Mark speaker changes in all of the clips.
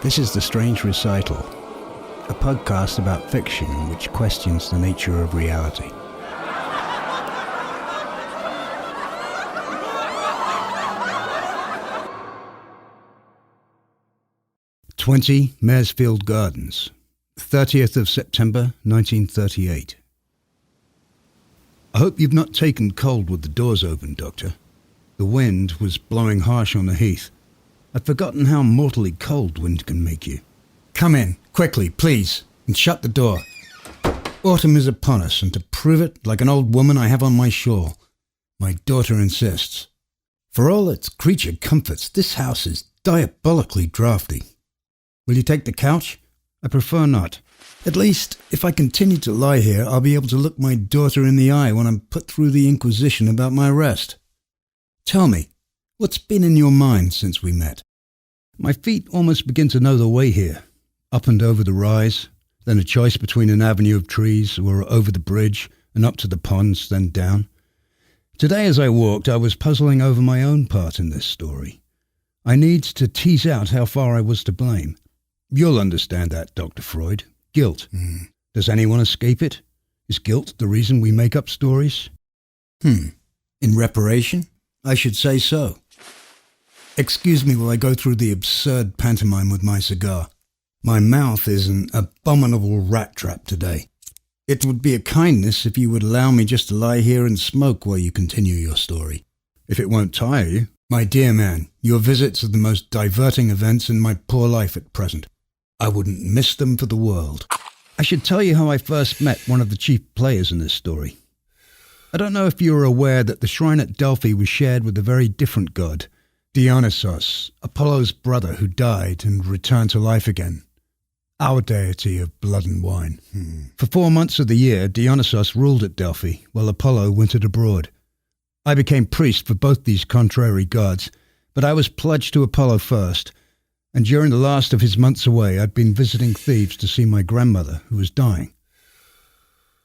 Speaker 1: This is The Strange Recital, a podcast about fiction which questions the nature of reality. "20 Maresfield Gardens, 30th of September, 1938. I hope you've not taken cold with the doors open, Doctor. The wind was blowing harsh on the heath. I'd forgotten how mortally cold wind can make you. Come in, quickly, please, and shut the door. Autumn is upon us, and to prove it, like an old woman I have on my shawl. My daughter insists. For all its creature comforts, this house is diabolically draughty. Will you take the couch? I prefer not. At least, if I continue to lie here, I'll be able to look my daughter in the eye when I'm put through the Inquisition about my arrest. Tell me, what's been in your mind since we met? My feet almost begin to know the way here. Up and over the rise, then a choice between an avenue of trees or over the bridge and up to the ponds, then down. Today as I walked, I was puzzling over my own part in this story. I need to tease out how far I was to blame. You'll understand that, Dr. Freud. Guilt. Does anyone escape it? Is guilt the reason we make up stories? In reparation? I should say so. Excuse me while I go through the absurd pantomime with my cigar. My mouth is an abominable rat trap today. It would be a kindness if you would allow me just to lie here and smoke while you continue your story. If it won't tire you. My dear man, your visits are the most diverting events in my poor life at present. I wouldn't miss them for the world. I should tell you how I first met one of the chief players in this story. I don't know if you are aware that the shrine at Delphi was shared with a very different god, Dionysos, Apollo's brother who died and returned to life again. Our deity of blood and wine. For 4 months of the year, Dionysos ruled at Delphi, while Apollo wintered abroad. I became priest for both these contrary gods, but I was pledged to Apollo first, and during the last of his months away, I'd been visiting Thebes to see my grandmother, who was dying.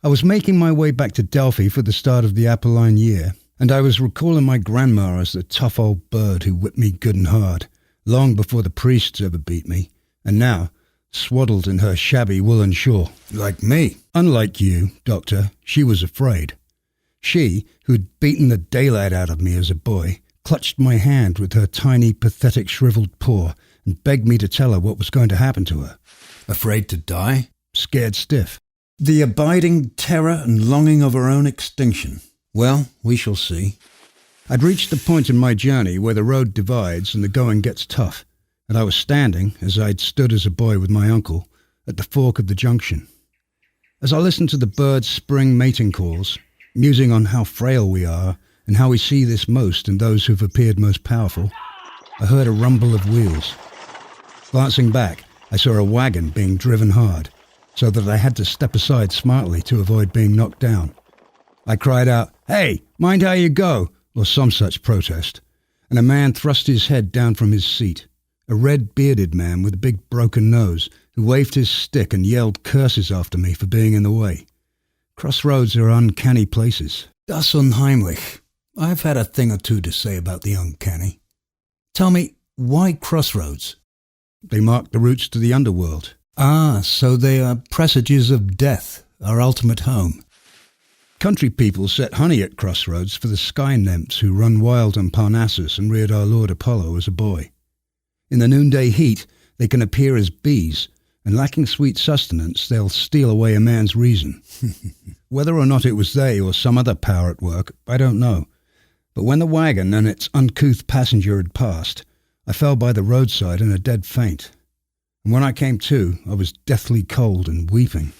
Speaker 1: I was making my way back to Delphi for the start of the Apolline year, and I was recalling my grandma as the tough old bird who whipped me good and hard, long before the priests ever beat me, and now, swaddled in her shabby woolen shawl. Like me. Unlike you, Doctor, she was afraid. She, who'd beaten the daylight out of me as a boy, clutched my hand with her tiny, pathetic, shriveled paw and begged me to tell her what was going to happen to her. Afraid to die? Scared stiff. The abiding terror and longing of her own extinction. Well, we shall see. I'd reached the point in my journey where the road divides and the going gets tough, and I was standing, as I'd stood as a boy with my uncle, at the fork of the junction. As I listened to the birds' spring mating calls, musing on how frail we are and how we see this most in those who've appeared most powerful, I heard a rumble of wheels. Glancing back, I saw a wagon being driven hard, so that I had to step aside smartly to avoid being knocked down. I cried out, "Hey, mind how you go," or some such protest, and a man thrust his head down from his seat, a red-bearded man with a big broken nose, who waved his stick and yelled curses after me for being in the way. Crossroads are uncanny places. Das unheimlich. I've had a thing or two to say about the uncanny. Tell me, why crossroads? They mark the routes to the underworld. Ah, so they are presages of death, our ultimate home. Country people set honey at crossroads for the sky nymphs who run wild on Parnassus and reared our Lord Apollo as a boy. In the noonday heat, they can appear as bees, and lacking sweet sustenance, they'll steal away a man's reason. Whether or not it was they or some other power at work, I don't know. But when the wagon and its uncouth passenger had passed, I fell by the roadside in a dead faint. And when I came to, I was deathly cold and weeping.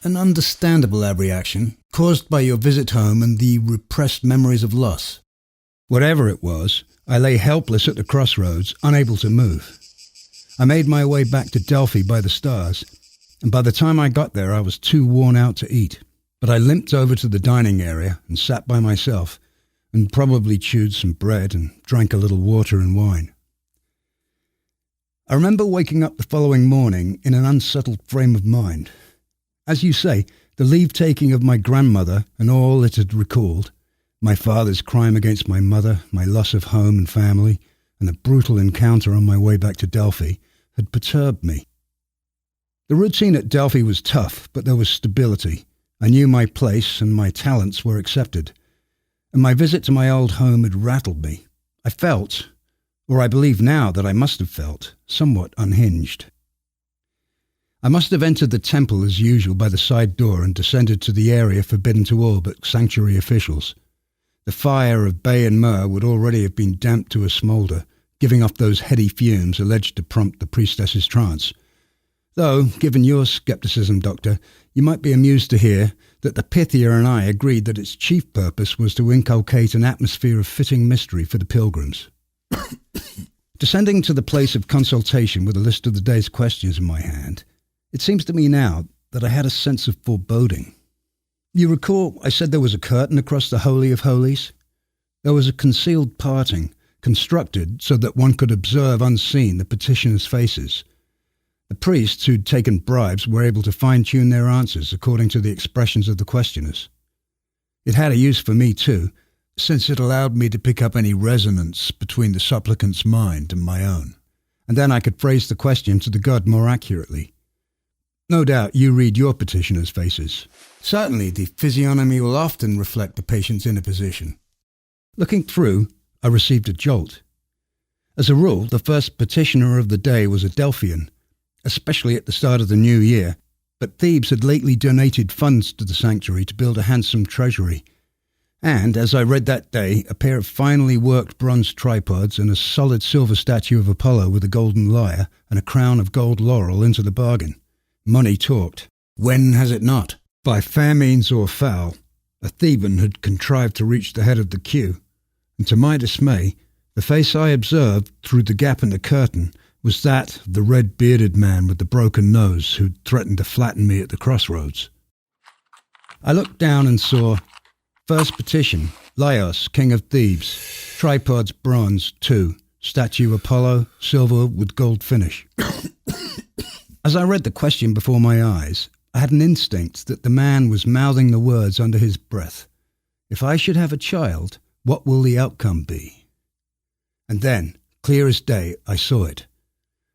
Speaker 1: An understandable abreaction, caused by your visit home and the repressed memories of loss. Whatever it was, I lay helpless at the crossroads, unable to move. I made my way back to Delphi by the stars, and by the time I got there I was too worn out to eat. But I limped over to the dining area and sat by myself, and probably chewed some bread and drank a little water and wine. I remember waking up the following morning in an unsettled frame of mind. As you say, the leave-taking of my grandmother and all it had recalled, my father's crime against my mother, my loss of home and family, and the brutal encounter on my way back to Delphi, had perturbed me. The routine at Delphi was tough, but there was stability. I knew my place and my talents were accepted. And my visit to my old home had rattled me. I felt, or I believe now that I must have felt, somewhat unhinged. I must have entered the temple as usual by the side door and descended to the area forbidden to all but sanctuary officials. The fire of bay and myrrh would already have been damped to a smoulder, giving off those heady fumes alleged to prompt the priestess's trance. Though, given your scepticism, Doctor, you might be amused to hear that the Pythia and I agreed that its chief purpose was to inculcate an atmosphere of fitting mystery for the pilgrims. Descending to the place of consultation with a list of the day's questions in my hand, it seems to me now that I had a sense of foreboding. You recall I said there was a curtain across the Holy of Holies? There was a concealed parting, constructed so that one could observe unseen the petitioners' faces. The priests who'd taken bribes were able to fine-tune their answers according to the expressions of the questioners. It had a use for me too, since it allowed me to pick up any resonance between the supplicant's mind and my own, and then I could phrase the question to the god more accurately. No doubt you read your petitioners' faces. Certainly the physiognomy will often reflect the patient's inner position. Looking through, I received a jolt. As a rule, the first petitioner of the day was a Delphian, especially at the start of the new year, but Thebes had lately donated funds to the sanctuary to build a handsome treasury. And, as I read that day, a pair of finely worked bronze tripods and a solid silver statue of Apollo with a golden lyre and a crown of gold laurel into the bargain. Money talked. When has it not? By fair means or foul, a Theban had contrived to reach the head of the queue, and to my dismay, the face I observed through the gap in the curtain was that of the red-bearded man with the broken nose who'd threatened to flatten me at the crossroads. I looked down and saw, first petition, Laios, king of Thebes, tripods bronze 2, statue Apollo, silver with gold finish. As I read the question before my eyes, I had an instinct that the man was mouthing the words under his breath. If I should have a child, what will the outcome be? And then, clear as day, I saw it.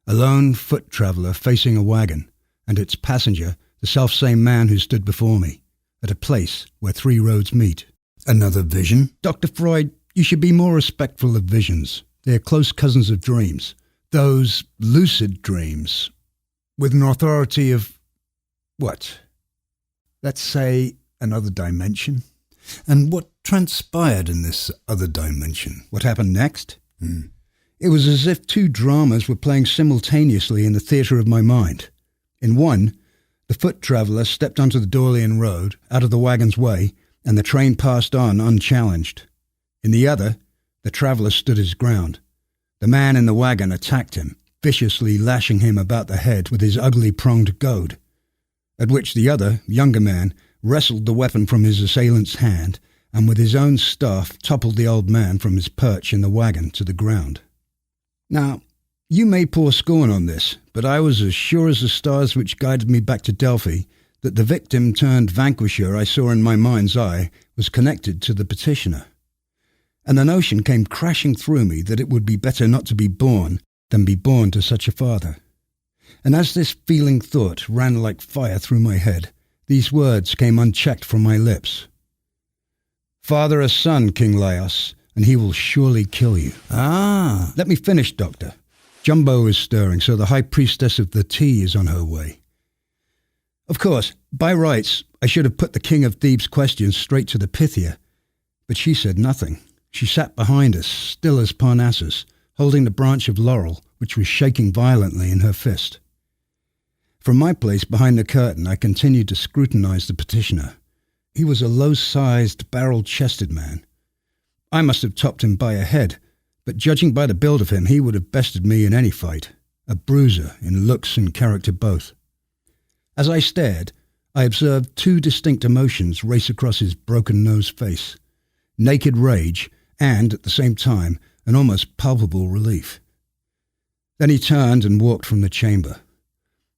Speaker 1: A lone foot traveller facing a wagon, and its passenger, the selfsame man who stood before me, at a place where 3 roads meet. Another vision? Dr. Freud, you should be more respectful of visions. They are close cousins of dreams. Those lucid dreams, with an authority of, what? Let's say another dimension? And what transpired in this other dimension? What happened next? It was as if 2 dramas were playing simultaneously in the theatre of my mind. In one, the foot traveller stepped onto the Dorian road, out of the wagon's way, and the train passed on unchallenged. In the other, the traveller stood his ground. The man in the wagon attacked him, viciously lashing him about the head with his ugly pronged goad, at which the other, younger man, wrestled the weapon from his assailant's hand, and with his own staff toppled the old man from his perch in the wagon to the ground. Now, you may pour scorn on this, but I was as sure as the stars which guided me back to Delphi that the victim-turned-vanquisher I saw in my mind's eye was connected to the petitioner. And the notion came crashing through me that it would be better not to be born than be born to such a father. And as this feeling thought ran like fire through my head, these words came unchecked from my lips. Father a son, King Laios, and he will surely kill you. Ah! Let me finish, Doctor. Jumbo is stirring, so the high priestess of the tea is on her way. Of course, by rights, I should have put the king of Thebes' questions straight to the Pythia, but she said nothing. She sat behind us, still as Parnassus, holding the branch of laurel, which was shaking violently in her fist. From my place behind the curtain, I continued to scrutinize the petitioner. He was a low-sized, barrel-chested man. I must have topped him by a head, but judging by the build of him, he would have bested me in any fight, a bruiser in looks and character both. As I stared, I observed 2 distinct emotions race across his broken-nosed face, naked rage and, at the same time, an almost palpable relief. Then he turned and walked from the chamber.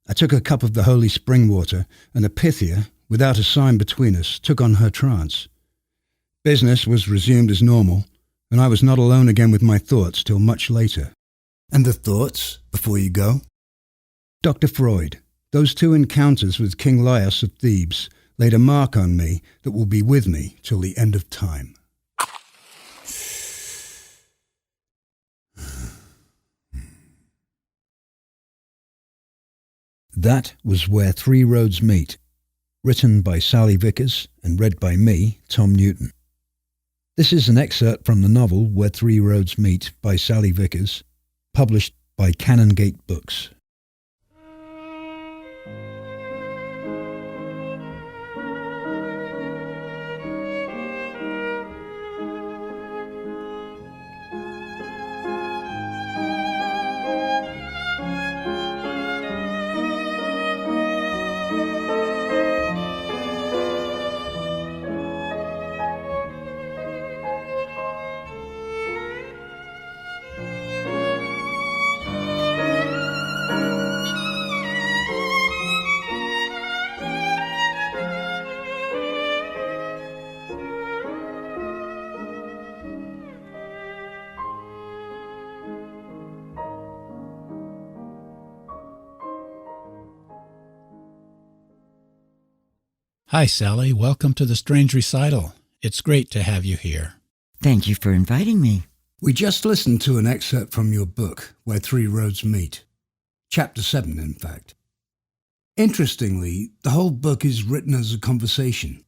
Speaker 1: I took a cup of the holy spring water, and the Pythia, without a sign between us, took on her trance. Business was resumed as normal, and I was not alone again with my thoughts till much later. And the thoughts, before you go? Dr. Freud, those 2 encounters with King Laius of Thebes laid a mark on me that will be with me till the end of time. That was Where Three Roads Meet, written by Salley Vickers and read by me, Tom Newton. This is an excerpt from the novel Where Three Roads Meet by Salley Vickers, published by Canongate Books.
Speaker 2: Hi, Sally. Welcome to the Strange Recital. It's great to have you here.
Speaker 3: Thank you for inviting me.
Speaker 1: We just listened to an excerpt from your book, Where Three Roads Meet. Chapter 7, in fact. Interestingly, the whole book is written as a conversation.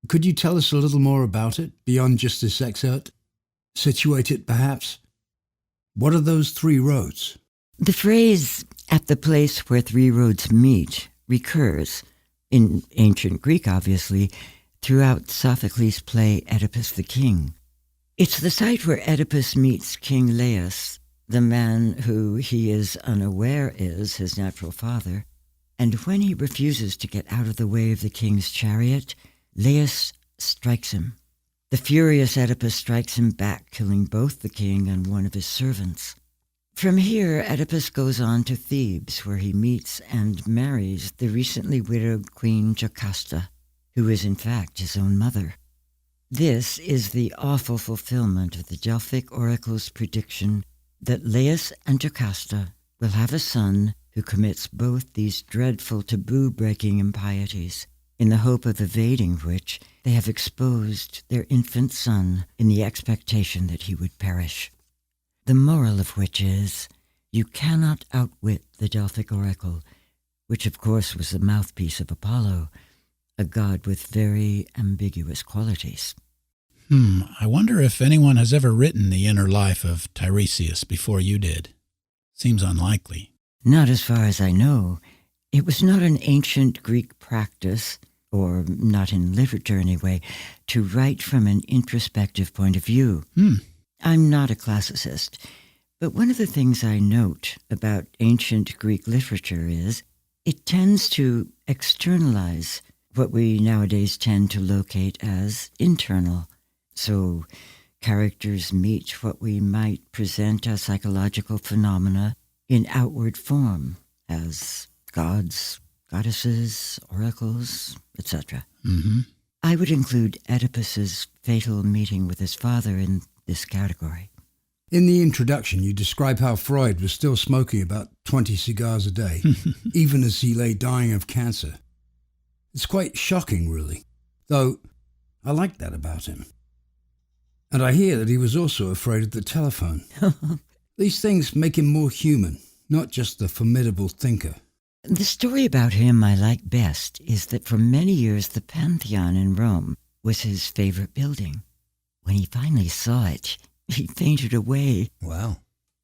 Speaker 1: Could you tell us a little more about it, beyond just this excerpt? Situate it, perhaps? What are those 3 roads?
Speaker 3: The phrase, "at the place where 3 roads meet," recurs, in ancient Greek obviously, throughout Sophocles' play Oedipus the King. It's the site where Oedipus meets King Laius, the man who he is unaware is his natural father, and when he refuses to get out of the way of the king's chariot, Laius strikes him. The furious Oedipus strikes him back, killing both the king and one of his servants. From here, Oedipus goes on to Thebes, where he meets and marries the recently widowed Queen Jocasta, who is in fact his own mother. This is the awful fulfillment of the Delphic oracle's prediction that Laius and Jocasta will have a son who commits both these dreadful taboo-breaking impieties, in the hope of evading which they have exposed their infant son in the expectation that he would perish. The moral of which is, you cannot outwit the Delphic oracle, which of course was the mouthpiece of Apollo, a god with very ambiguous qualities.
Speaker 2: I wonder if anyone has ever written the inner life of Tiresias before you did. Seems unlikely.
Speaker 3: Not as far as I know. It was not an ancient Greek practice, or not in literature anyway, to write from an introspective point of view. I'm not a classicist, but one of the things I note about ancient Greek literature is it tends to externalize what we nowadays tend to locate as internal. So characters meet what we might present as psychological phenomena in outward form, as gods, goddesses, oracles, etc. I would include Oedipus's fatal meeting with his father in this category.
Speaker 1: In the introduction, you describe how Freud was still smoking about 20 cigars a day, even as he lay dying of cancer. It's quite shocking, really, though I like that about him. And I hear that he was also afraid of the telephone. These things make him more human, not just a formidable thinker.
Speaker 3: The story about him I like best is that for many years the Pantheon in Rome was his favorite building. When he finally saw it, he fainted away.
Speaker 1: Wow.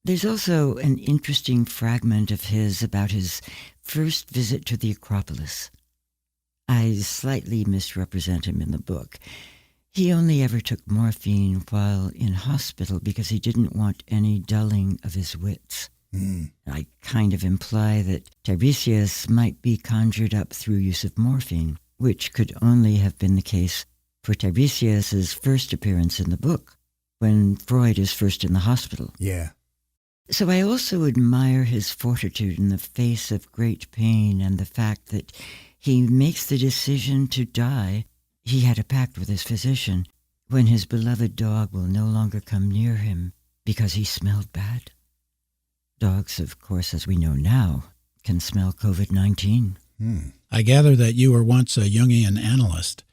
Speaker 3: There's also an interesting fragment of his about his first visit to the Acropolis. I slightly misrepresent him in the book. He only ever took morphine while in hospital because he didn't want any dulling of his wits. I kind of imply that Tiresias might be conjured up through use of morphine, which could only have been the case for Tiresias's first appearance in the book, when Freud is first in the hospital.
Speaker 1: Yeah.
Speaker 3: So I also admire his fortitude in the face of great pain and the fact that he makes the decision to die. He had a pact with his physician when his beloved dog will no longer come near him because he smelled bad. Dogs, of course, as we know now, can smell COVID-19.
Speaker 2: I gather that you were once a Jungian analyst.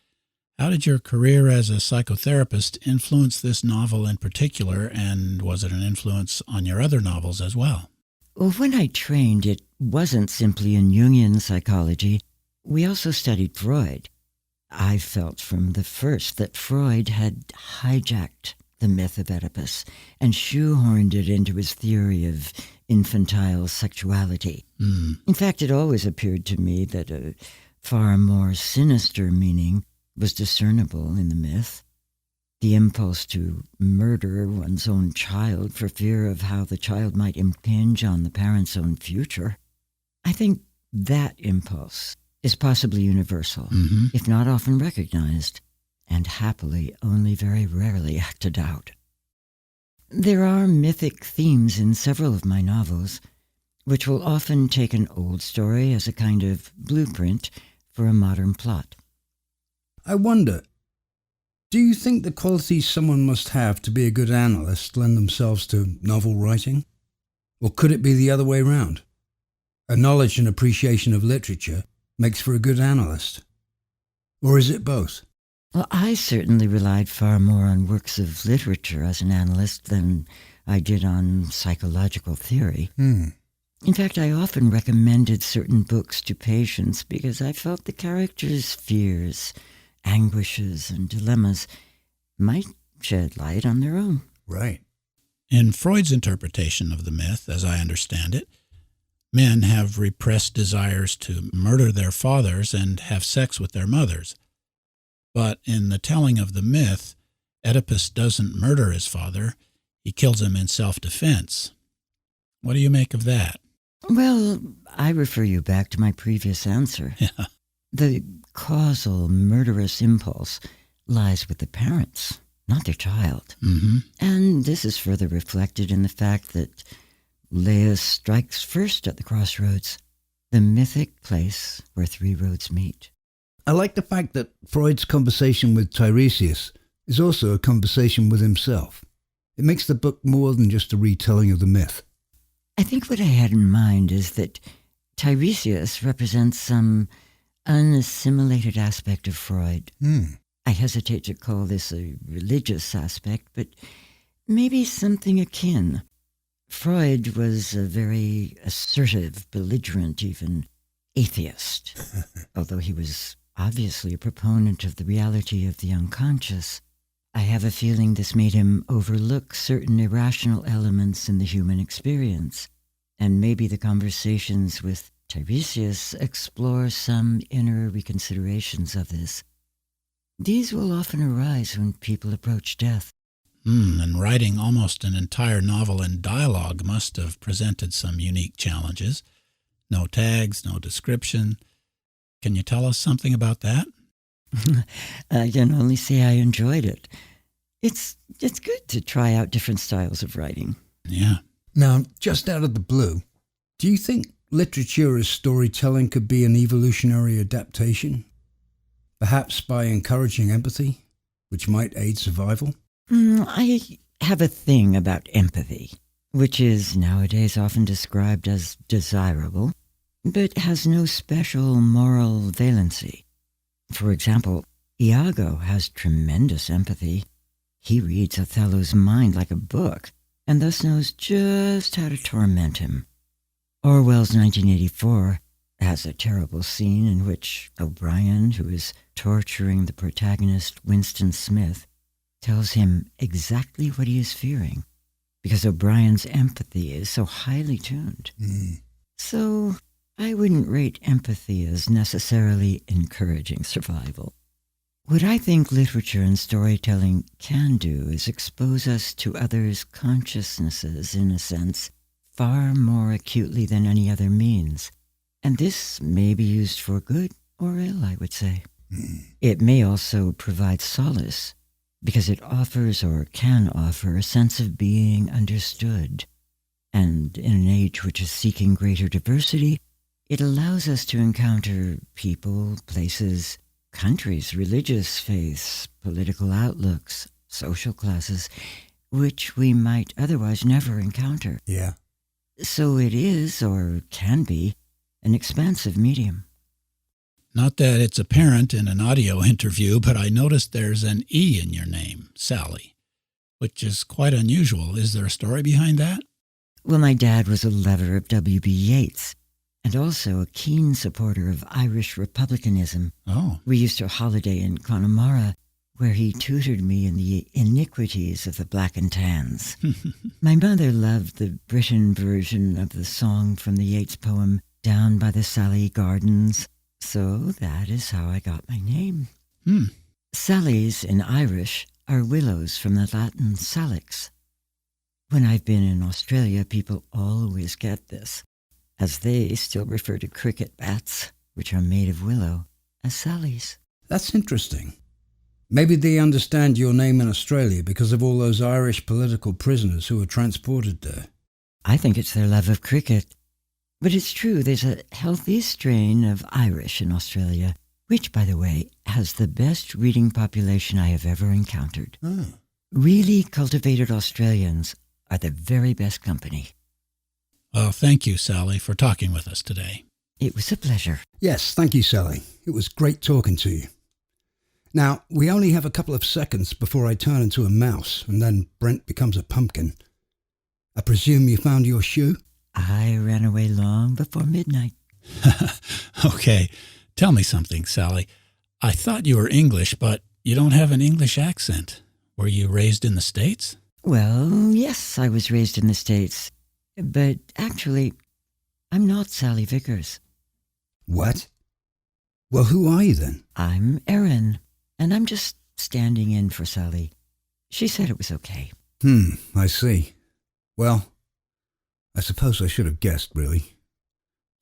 Speaker 2: How did your career as a psychotherapist influence this novel in particular, and was it an influence on your other novels as well?
Speaker 3: Well, when I trained, it wasn't simply in Jungian psychology. We also studied Freud. I felt from the first that Freud had hijacked the myth of Oedipus and shoehorned it into his theory of infantile sexuality. In fact, it always appeared to me that a far more sinister meaning was discernible in the myth. The impulse to murder one's own child for fear of how the child might impinge on the parent's own future. I think that impulse is possibly universal, if not often recognized, and happily only very rarely acted out. There are mythic themes in several of my novels, which will often take an old story as a kind of blueprint for a modern plot.
Speaker 1: I wonder, do you think the qualities someone must have to be a good analyst lend themselves to novel writing? Or could it be the other way round? A knowledge and appreciation of literature makes for a good analyst? Or is it both?
Speaker 3: Well, I certainly relied far more on works of literature as an analyst than I did on psychological theory. In fact, I often recommended certain books to patients because I felt the characters' fears, anguishes, and dilemmas might shed light on their own.
Speaker 1: Right.
Speaker 2: In Freud's interpretation of the myth, as I understand it, men have repressed desires to murder their fathers and have sex with their mothers. But in the telling of the myth, Oedipus doesn't murder his father. He kills him in self-defense. What do you make of that?
Speaker 3: Well, I refer you back to my previous answer. The causal murderous impulse lies with the parents, not their child. And this is further reflected in the fact that Leia strikes first at the crossroads, the mythic place where three roads meet.
Speaker 1: I like the fact that Freud's conversation with Tiresias is also a conversation with himself. It makes the book more than just a retelling of the myth.
Speaker 3: I think what I had in mind is that Tiresias represents some unassimilated aspect of Freud. I hesitate to call this a religious aspect, but maybe something akin. Freud was a very assertive, belligerent, even atheist, although he was obviously a proponent of the reality of the unconscious. I have a feeling this made him overlook certain irrational elements in the human experience, and maybe the conversations with Tiresias explore some inner reconsiderations of this. These will often arise when people approach death.
Speaker 2: And writing almost an entire novel in dialogue must have presented some unique challenges. No tags, no description. Can you tell us something about that?
Speaker 3: I can only say I enjoyed it. It's good to try out different styles of writing.
Speaker 2: Yeah.
Speaker 1: Now, just out of the blue, do you think literature as storytelling could be an evolutionary adaptation? Perhaps by encouraging empathy, which might aid survival?
Speaker 3: I have a thing about empathy, which is nowadays often described as desirable, but has no special moral valency. For example, Iago has tremendous empathy. He reads Othello's mind like a book, and thus knows just how to torment him. Orwell's 1984 has a terrible scene in which O'Brien, who is torturing the protagonist Winston Smith, tells him exactly what he is fearing, because O'Brien's empathy is so highly tuned. So I wouldn't rate empathy as necessarily encouraging survival. What I think literature and storytelling can do is expose us to others' consciousnesses, in a sense, far more acutely than any other means. And this may be used for good or ill, I would say. It may also provide solace, because it offers or can offer a sense of being understood. And in an age which is seeking greater diversity, it allows us to encounter people, places, countries, religious faiths, political outlooks, social classes, which we might otherwise never encounter.
Speaker 1: Yeah.
Speaker 3: So it is, or can be, an expansive medium.
Speaker 2: Not that it's apparent in an audio interview, but I noticed there's an E in your name, Salley, which is quite unusual. Is there a story behind that?
Speaker 3: Well, my dad was a lover of W.B. Yeats and also a keen supporter of Irish republicanism.
Speaker 2: Oh.
Speaker 3: We used to holiday in Connemara, where he tutored me in the iniquities of the black and tans. My mother loved the Britain version of the song from the Yeats poem, Down by the Salley Gardens. So that is how I got my name. Sallies in Irish are willows from the Latin salix. When I've been in Australia, people always get this, as they still refer to cricket bats, which are made of willow, as sallies.
Speaker 1: That's interesting. Maybe they understand your name in Australia because of all those Irish political prisoners who were transported there.
Speaker 3: I think it's their love of cricket. But it's true, there's a healthy strain of Irish in Australia, which, by the way, has the best reading population I have ever encountered. Really cultivated Australians are the very best company.
Speaker 2: Well, thank you, Salley, for talking with us today.
Speaker 3: It was a pleasure.
Speaker 1: Yes, thank you, Sally. It was great talking to you. Now, we only have a couple of seconds before I turn into a mouse and then Brent becomes a pumpkin. I presume you found your shoe?
Speaker 3: I ran away long before midnight.
Speaker 2: Okay, tell me something, Salley. I thought you were English, but you don't have an English accent. Were you raised in the States?
Speaker 3: Well, yes, I was raised in the States. But actually, I'm not Sally Vickers.
Speaker 1: What? Well, who are you then?
Speaker 3: I'm Erin, and I'm just standing in for Sally. She said it was okay.
Speaker 1: I see. Well, I suppose I should have guessed, really.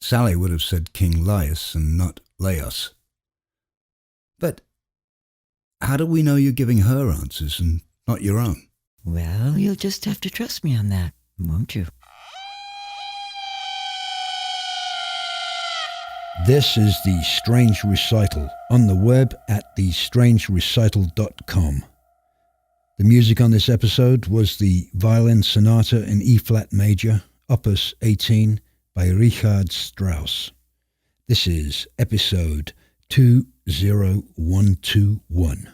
Speaker 1: Sally would have said King Laius and not Laios. But how do we know you're giving her answers and not your own?
Speaker 3: Well, you'll just have to trust me on that, won't you?
Speaker 1: This is The Strange Recital on the web at thestrangerecital.com. The music on this episode was the Violin Sonata in E-flat major, Opus 18 by Richard Strauss. This is episode 20121.